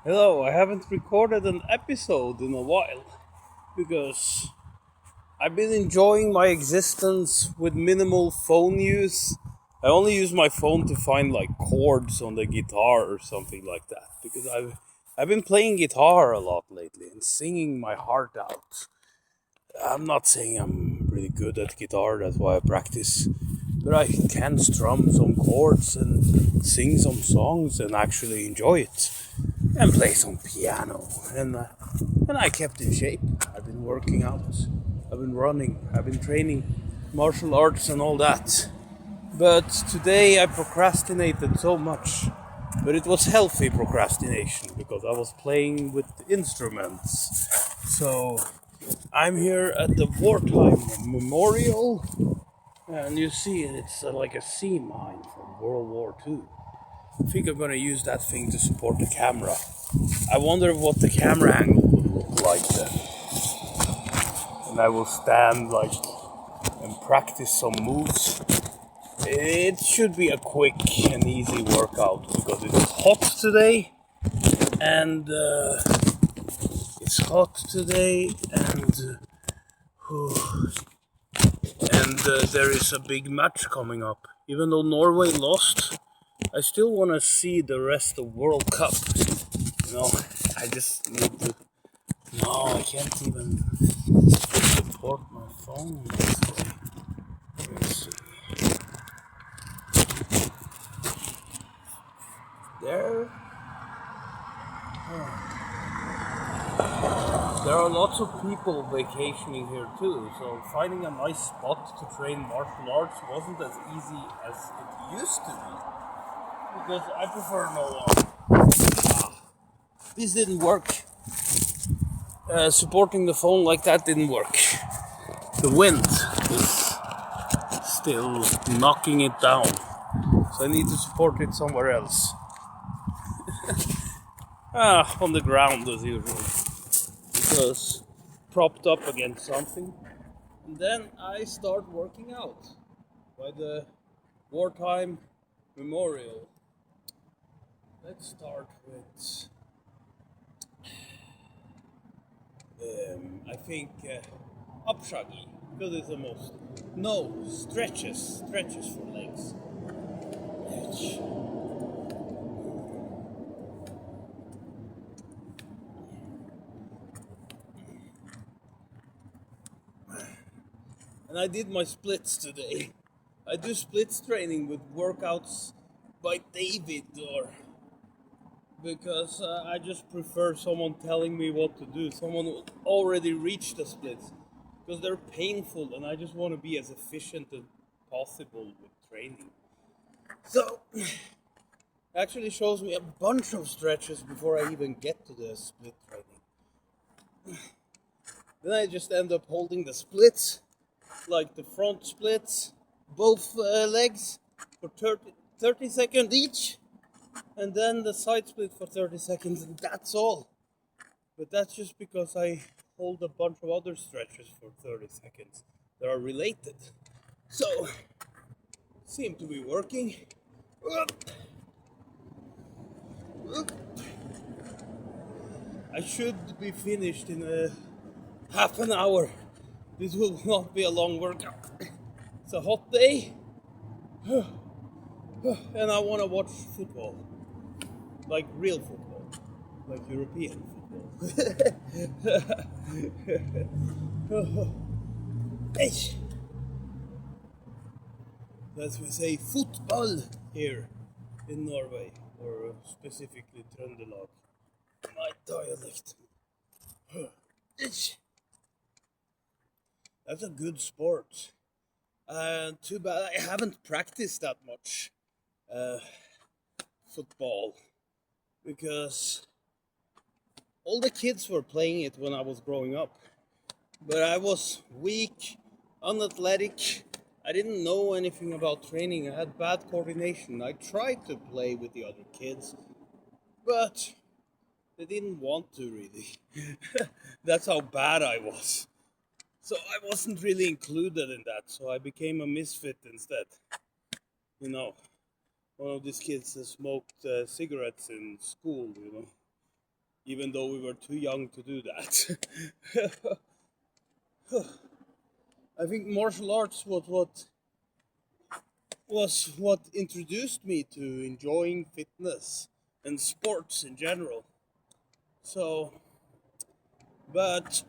Hello, I haven't recorded an episode in a while because I've been enjoying my existence with minimal phone use. I only use my phone to find like chords on the guitar or something like that because I've been playing guitar a lot lately and singing my heart out. I'm not saying I'm really good at guitar, that's why I practice. But I can strum some chords and sing some songs and actually enjoy it. And play some piano. And I kept in shape. I've been working out. I've been running. I've been training martial arts and all that. But today I procrastinated so much. But it was healthy procrastination because I was playing with instruments. So I'm here at the Wartime Memorial, and you see it's like a sea mine from World War II. I think I'm gonna use that thing to support the camera. I wonder what the camera angle would look like then. And I will stand like and practice some moves. It should be a quick and easy workout because it is hot today, and it's hot today, and there is a big match coming up. Even though Norway lost, I still want to see the rest of World Cup. You know, I just need to. No, I can't even support my phone this way. Let's see. There, there are lots of people vacationing here too. So finding a nice spot to train martial arts wasn't as easy as it used to be because I prefer no one. This didn't work. Supporting the phone like that didn't work. The wind is still knocking it down, so I need to support it somewhere else. On the ground as usual, because propped up against something. And then I start working out by the Wartime Memorial. Let's start with, I think, Upshagi, because it's the most. No, stretches for legs. And I did my splits today. I do splits training with workouts by David or because I just prefer someone telling me what to do, someone who already reached the splits, because they're painful and I just want to be as efficient as possible with training. So, actually shows me a bunch of stretches before I even get to the split training. Then I just end up holding the splits, like the front splits, both legs for 30 seconds each, and then the side split for 30 seconds, and that's all. But that's just because I hold a bunch of other stretches for 30 seconds that are related. So, seem to be working. I should be finished in a half an hour. This will not be a long workout. It's a hot day, and I want to watch football. Like real football. Like European football. Hey, as we say, football here in Norway, or specifically Trøndelag, my dialect. That's a good sport. Too bad I haven't practiced that much uh, football because all the kids were playing it when I was growing up. But I was weak, unathletic. I didn't know anything about training. I had bad coordination. I tried to play with the other kids, but they didn't want to really. That's how bad I was. So I wasn't really included in that. So I became a misfit instead. You know, one of these kids that smoked cigarettes in school, even though we were too young to do that. I think martial arts was what introduced me to enjoying fitness and sports in general. So, but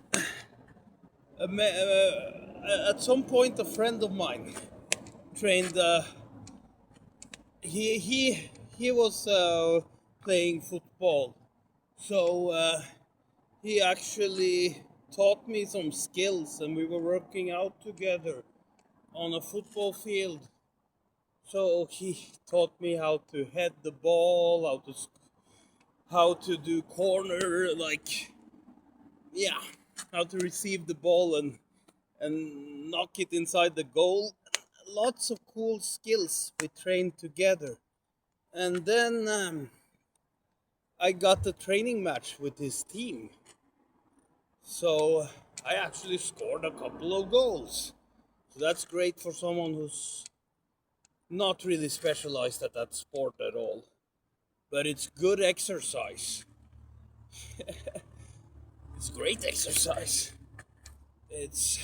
at some point, a friend of mine trained. He was playing football, so he actually taught me some skills, and we were working out together on a football field. So he taught me how to head the ball, how to do corner, like, yeah, how to receive the ball and knock it inside the goal. Lots of cool skills we trained together. And then I got a training match with his team. So I actually scored a couple of goals. So that's great for someone who's not really specialized at that sport at all. But it's good exercise. It's great exercise. It's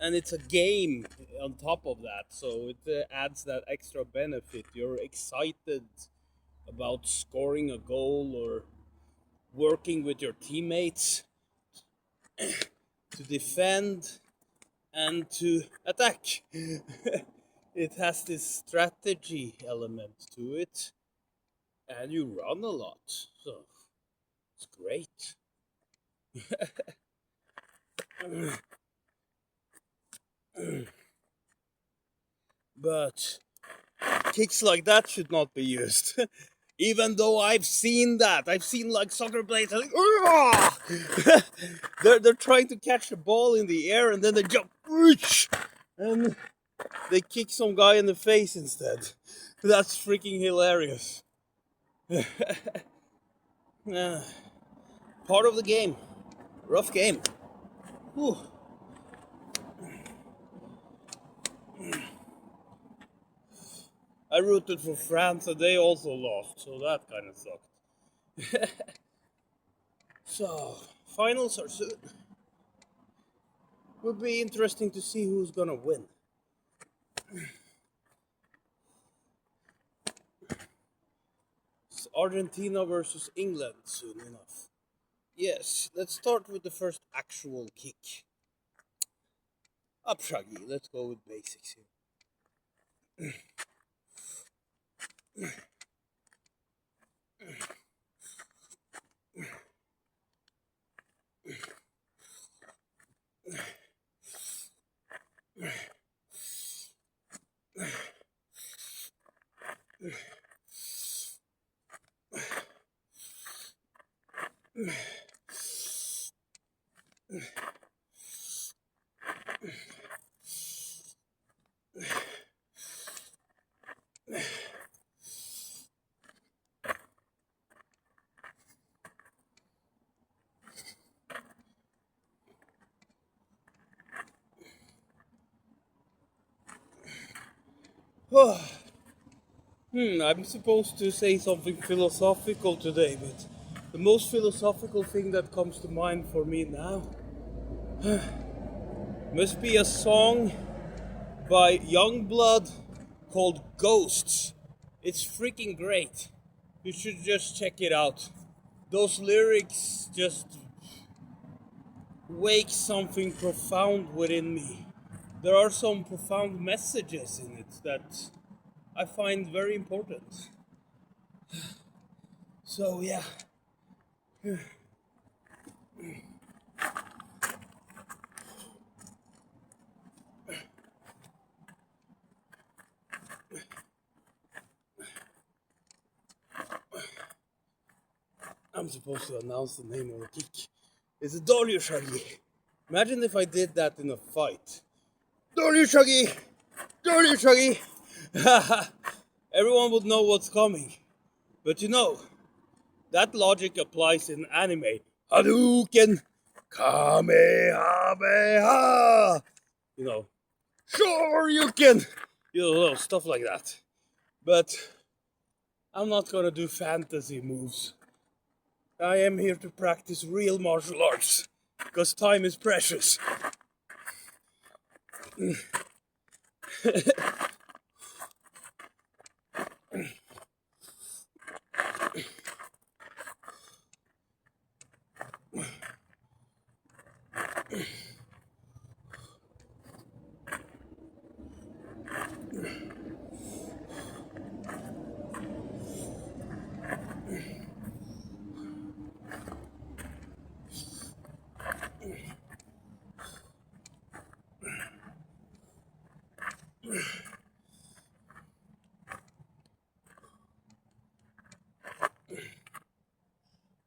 and it's a game on top of that, so it adds that extra benefit. You're excited about scoring a goal or working with your teammates to defend and to attack. It has this strategy element to it, and you run a lot, so it's great. But kicks like that should not be used. Even though I've seen that, I've seen like soccer players like, they're trying to catch the ball in the air and then they jump and they kick some guy in the face instead. That's freaking hilarious. Part of the game. Rough game. Whew. I rooted for France and they also lost, so that kind of sucked. So, finals are soon. Would be interesting to see who's gonna win. It's Argentina versus England soon enough. Yes, let's start with the first actual kick. Up, Shaggy. Let's go with basics here. I'm supposed to say something philosophical today, but the most philosophical thing that comes to mind for me now must be a song by Youngblood called Ghosts. It's freaking great. You should just check it out. Those lyrics just wake something profound within me. There are some profound messages in it that I find very important. So yeah. I'm supposed to announce the name of the kick. It's Doriushagi. Imagine if I did that in a fight. Doriushagi! Doriushagi! Everyone would know what's coming. But you know, that logic applies in anime. Hadouken! Kamehameha! You know, sure you can! You know, stuff like that. But I'm not gonna do fantasy moves. I am here to practice real martial arts, because time is precious.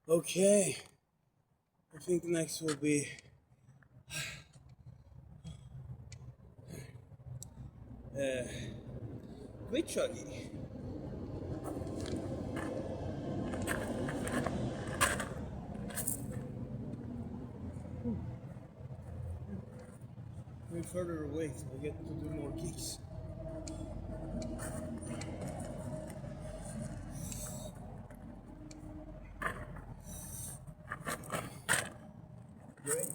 Okay, I think next will be Witchagi. Way further away, so I get to do more kicks. Great.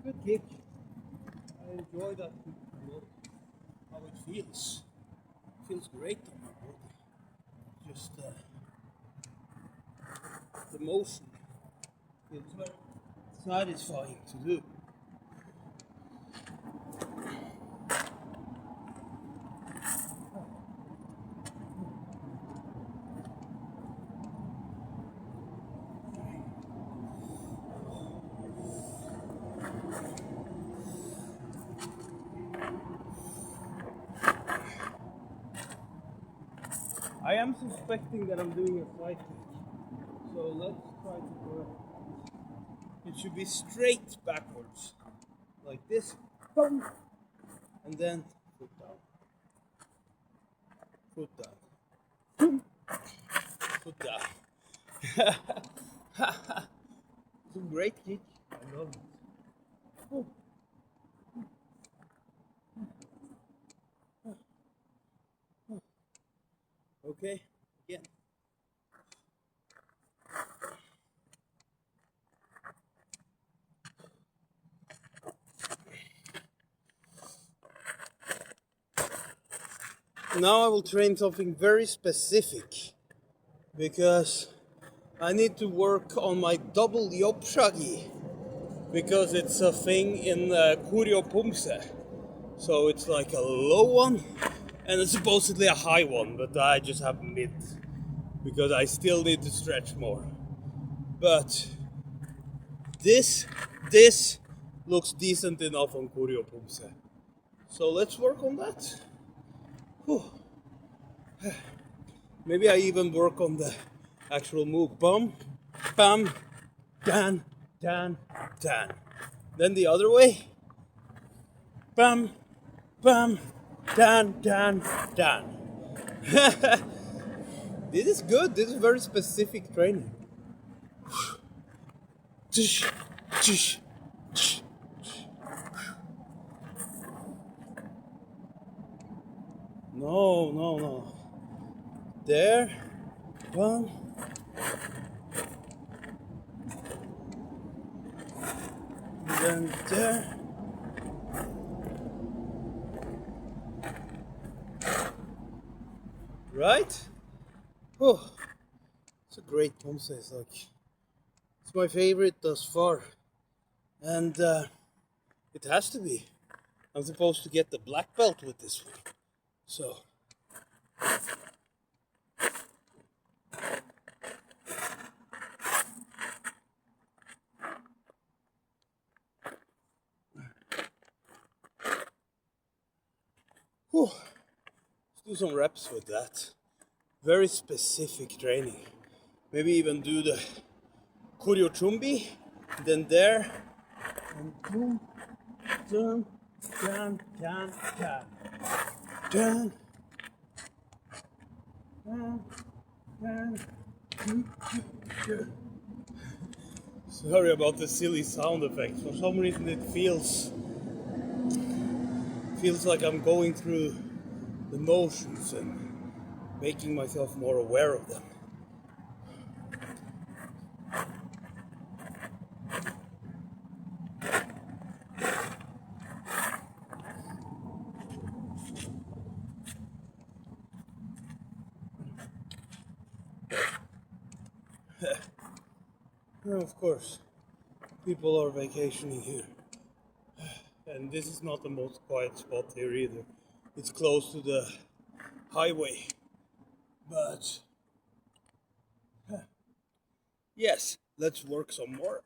Good kick. I enjoy that kick a lot. How it feels. It feels great on my body. Just the motion feels very satisfying to do. I am suspecting that I'm doing a side kick, so let's try to correct it. It should be straight backwards, like this, boom, and then foot down, foot down, foot down. It's a great kick, I love it. Oh. Okay, again. Now I will train something very specific, because I need to work on my double yopshagi, because it's a thing in Kuryo Pumse. So it's like a low one and it's supposedly a high one, but I just have mid because I still need to stretch more. But this looks decent enough on Kuryo Pumse. So let's work on that. Whew. Maybe I even work on the actual move. Bum, bam, dan, dan, dan. Then the other way. Bam, bam, dan, dan, dan. This is good. This is very specific training. No, no, no. There. Bam. And then there. Right? Oh, it's a great pumse. It's like, it's my favorite thus far. And it has to be. I'm supposed to get the black belt with this one. So. Whew. Let's do some reps with that. Very specific training. Maybe even do the Kuryo Chumbi, then there, and boom, dun, dun, dun, dun, dun, Sorry about the silly sound effects. For some reason it feels like I'm going through the motions and making myself more aware of them. Well, of course, people are vacationing here. And this is not the most quiet spot here either. It's close to the highway. But yes, let's work some more.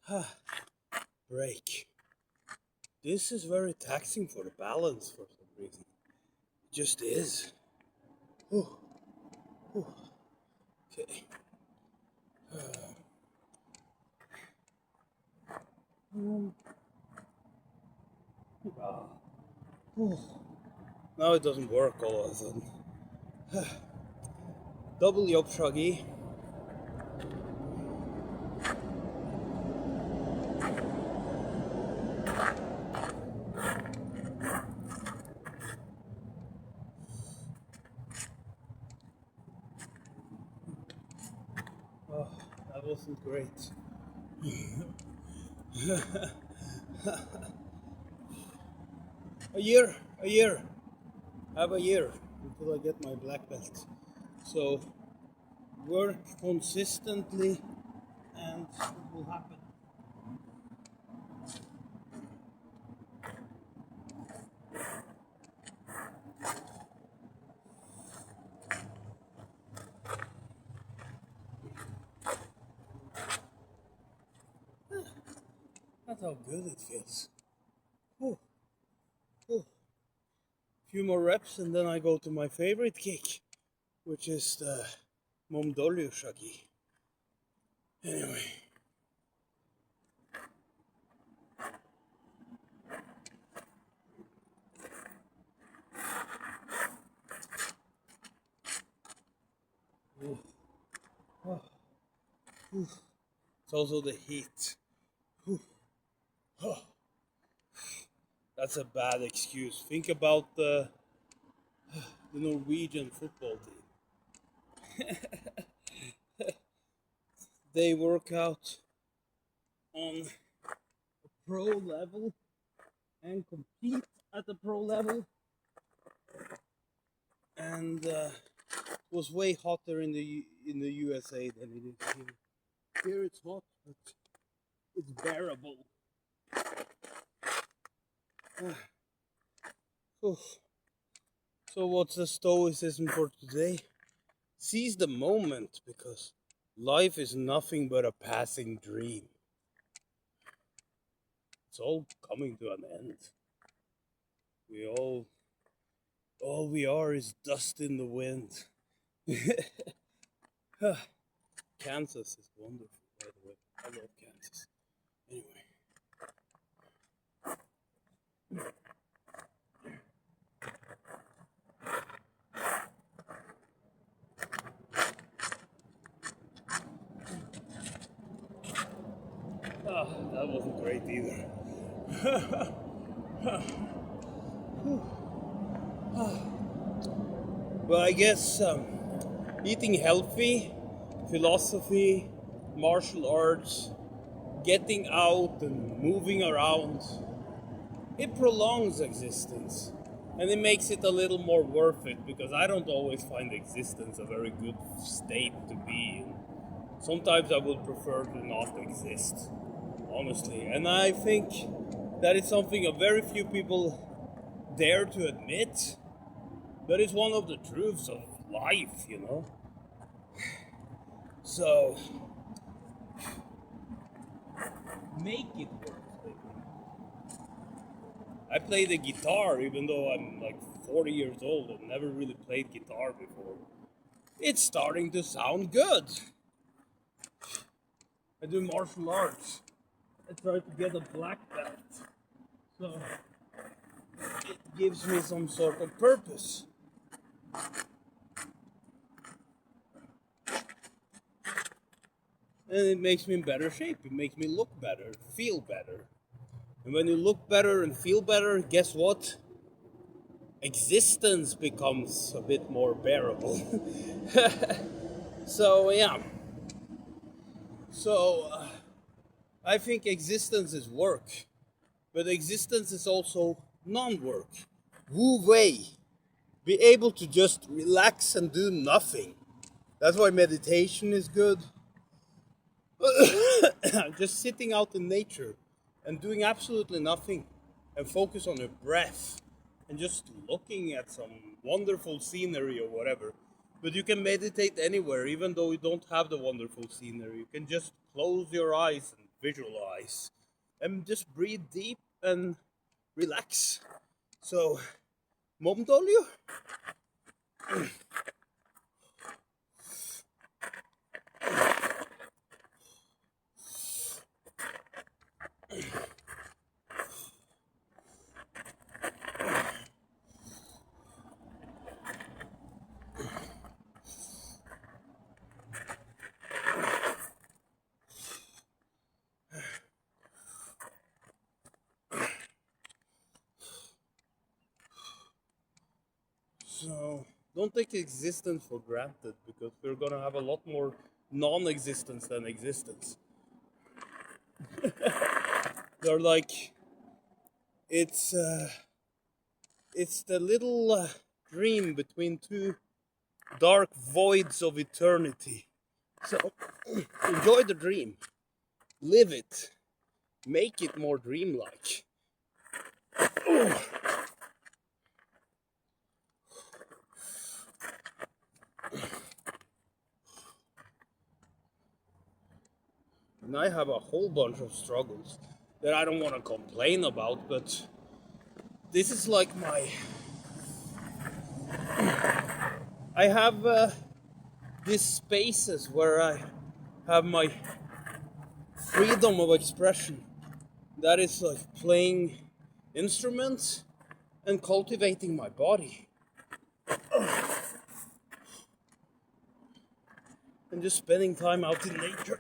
Oh, break. This is very taxing for the balance for some reason. It just is. Oh, okay. Now it doesn't work all of a sudden. Double uppdrag. Oh, that wasn't great. A year. I have a year until I get my black belt. So work consistently and it will happen. That's how good it feels. Whew. Whew. Few more reps and then I go to my favorite kick, which is the Momdolyu-shagi. Anyway. Ooh. Oh. Ooh. It's also the heat. Ooh. Oh. That's a bad excuse. Think about the Norwegian football team. They work out on a pro level and compete at the pro level, and it was way hotter in the USA than it is here. Here it's hot, but it's bearable. So what's the stoicism for today? Seize the moment, because life is nothing but a passing dream. It's all coming to an end. All we are is dust in the wind. Kansas is wonderful, by the way. I love Kansas. Anyway. That wasn't great either. Well, I guess eating healthy, philosophy, martial arts, getting out and moving around, it prolongs existence. And it makes it a little more worth it, because I don't always find existence a very good state to be in. Sometimes I would prefer to not exist, honestly. And I think that is something a very few people dare to admit, but it's one of the truths of life, you know? So, make it work. I play the guitar even though I'm like 40 years old and never really played guitar before. It's starting to sound good. I do martial arts. I try to get a black belt. So it gives me some sort of purpose. And it makes me in better shape. It makes me look better, feel better. And when you look better and feel better, guess what? Existence becomes a bit more bearable. So, yeah. So, I think existence is work. But existence is also non work. Wu Wei. Be able to just relax and do nothing. That's why meditation is good. Just sitting out in nature and doing absolutely nothing and focus on your breath and just looking at some wonderful scenery or whatever. But you can meditate anywhere, even though you don't have the wonderful scenery. You can just close your eyes and visualize and just breathe deep and relax. So, Momdolio? So, don't take existence for granted because we're gonna have a lot more non existence than existence. They're like, it's, uh, it's the little dream between two dark voids of eternity. So, enjoy the dream, live it, make it more dreamlike. And I have a whole bunch of struggles that I don't want to complain about, but this is like my. I have these spaces where I have my freedom of expression. That is like playing instruments and cultivating my body. And just spending time out in nature.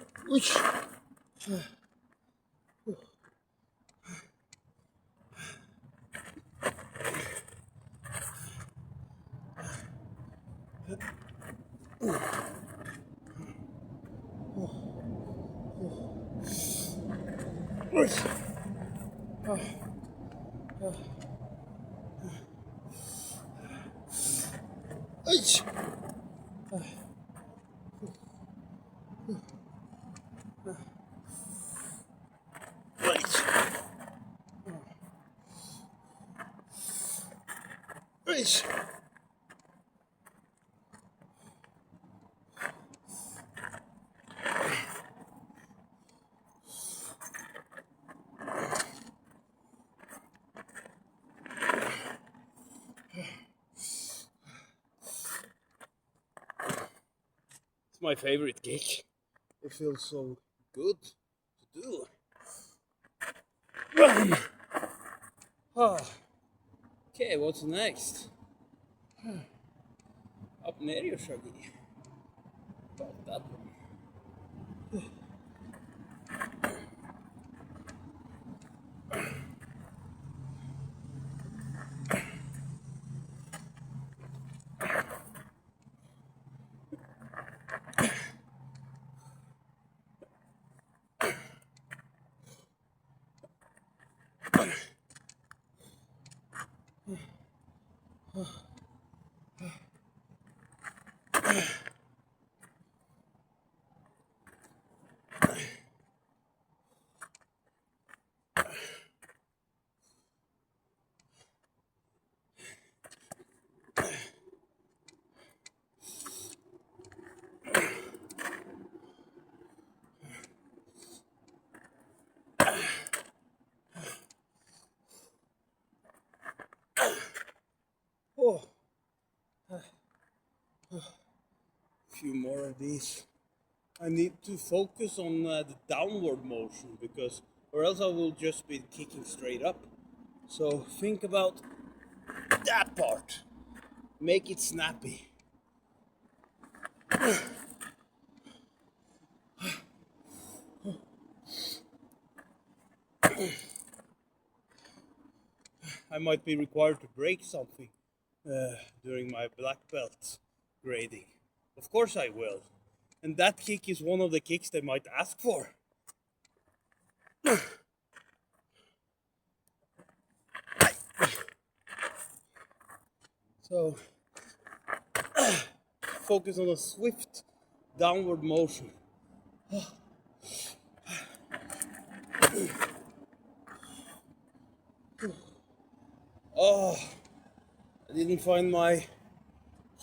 It's my favorite gig. It feels so good to do. Okay, what's next? Up near you, Shaggy. About that one. few more of these. I need to focus on the downward motion because, or else I will just be kicking straight up. So think about that part. Make it snappy. I might be required to break something during my black belt grading. Of course I will. And that kick is one of the kicks they might ask for. So, focus on a swift downward motion. Oh, I didn't find my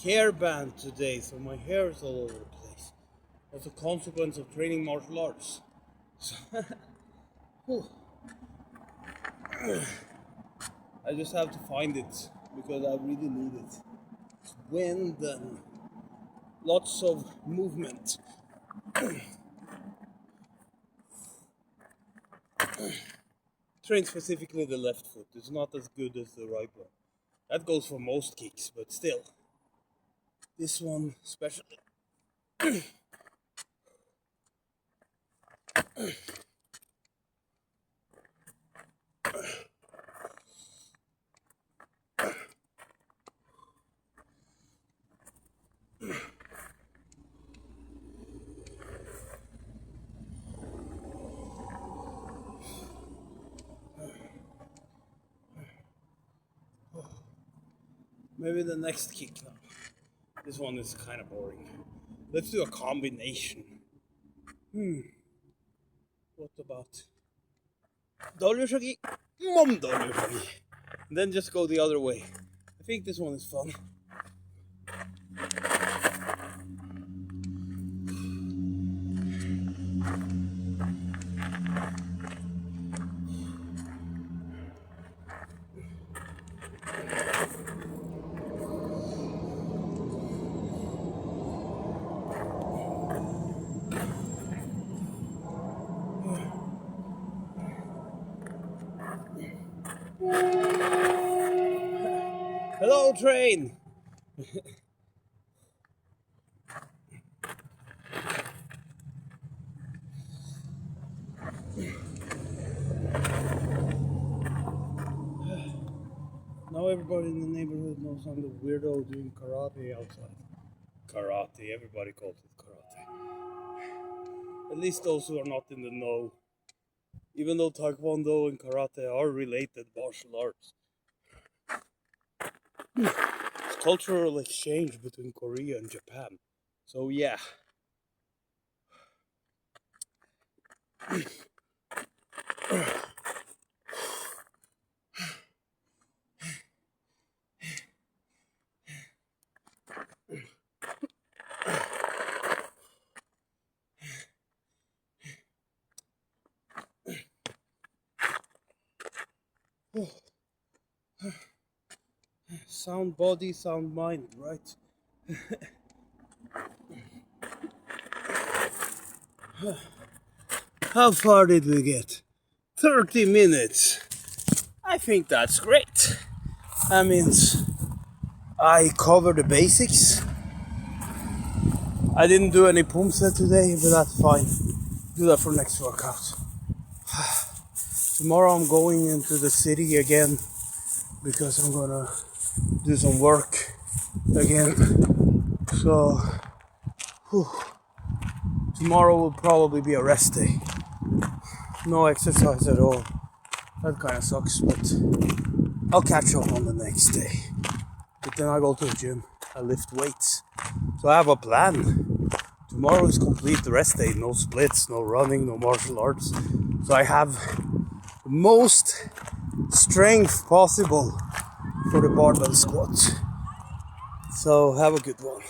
hairband today, so my hair is all over the place. That's a consequence of training martial arts. I just have to find it because I really need it. It's wind and lots of movement. Train specifically the left foot. It's not as good as the right one. That goes for most kicks, but still. This one especially. Maybe the next kick now. This one is kind of boring. Let's do a combination. What about Dolyoshagi, Mom Dolyoshagi? Then just go the other way. I think this one is fun. Hello, train! Now everybody in the neighborhood knows I'm the weirdo doing karate outside. Karate, everybody calls it karate. At least those who are not in the know. Even though Taekwondo and karate are related martial arts. It's cultural exchange between Korea and Japan. So yeah. Sound body, sound mind, right? How far did we get? 30 minutes. I think that's great. That means I covered the basics. I didn't do any pumset today, but that's fine. Do that for next workout. Tomorrow I'm going into the city again because I'm gonna do some work again. So tomorrow will probably be a rest day. No exercise at all. That kind of sucks, but I'll catch up on the next day. But then I go to the gym, I lift weights. So I have a plan. Tomorrow is complete rest day, no splits, no running, no martial arts. So I have the most strength possible for the barbell squat. So have a good one.